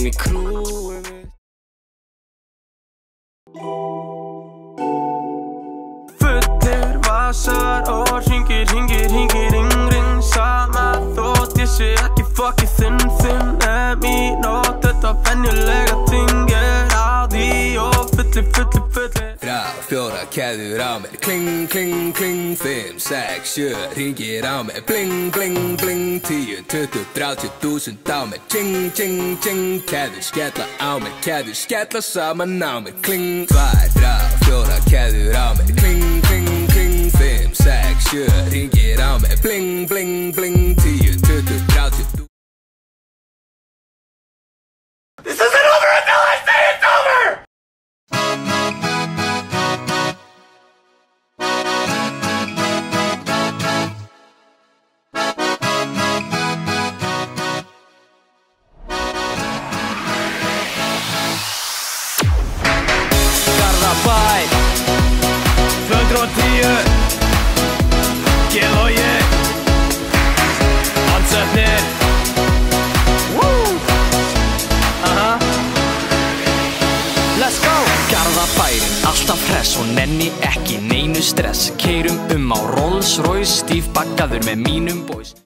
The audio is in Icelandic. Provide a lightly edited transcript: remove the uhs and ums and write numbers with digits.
í krúið mitt. Fullir vasar og hringir, ring, sama þótt ég sé ekki fuckið þinn í nótt, þetta venjulega ting á því og fullir 3, 4 keðjur á mér, kling, kling, kling 5, 6, 7 hringir á mér, bling, bling, bling 10, 20, 30.000 á mér, ching, ching, ching keðjur skella á mér, keðjur skella saman á mér, kling 2, 3, 4 keðjur á mér, kling, kling, kling 5, 6, 7 hringir á mér, bling, bling, bling 10, 20, 30. This isn't over until I say it's over! Garðabæ 210 Gelogi Ansöfnir Let's go! Garðabærin, alltaf hress og nenni ekki neinu stress. Keyrum á Rolls Royce, stífbaggaður með mínum boys.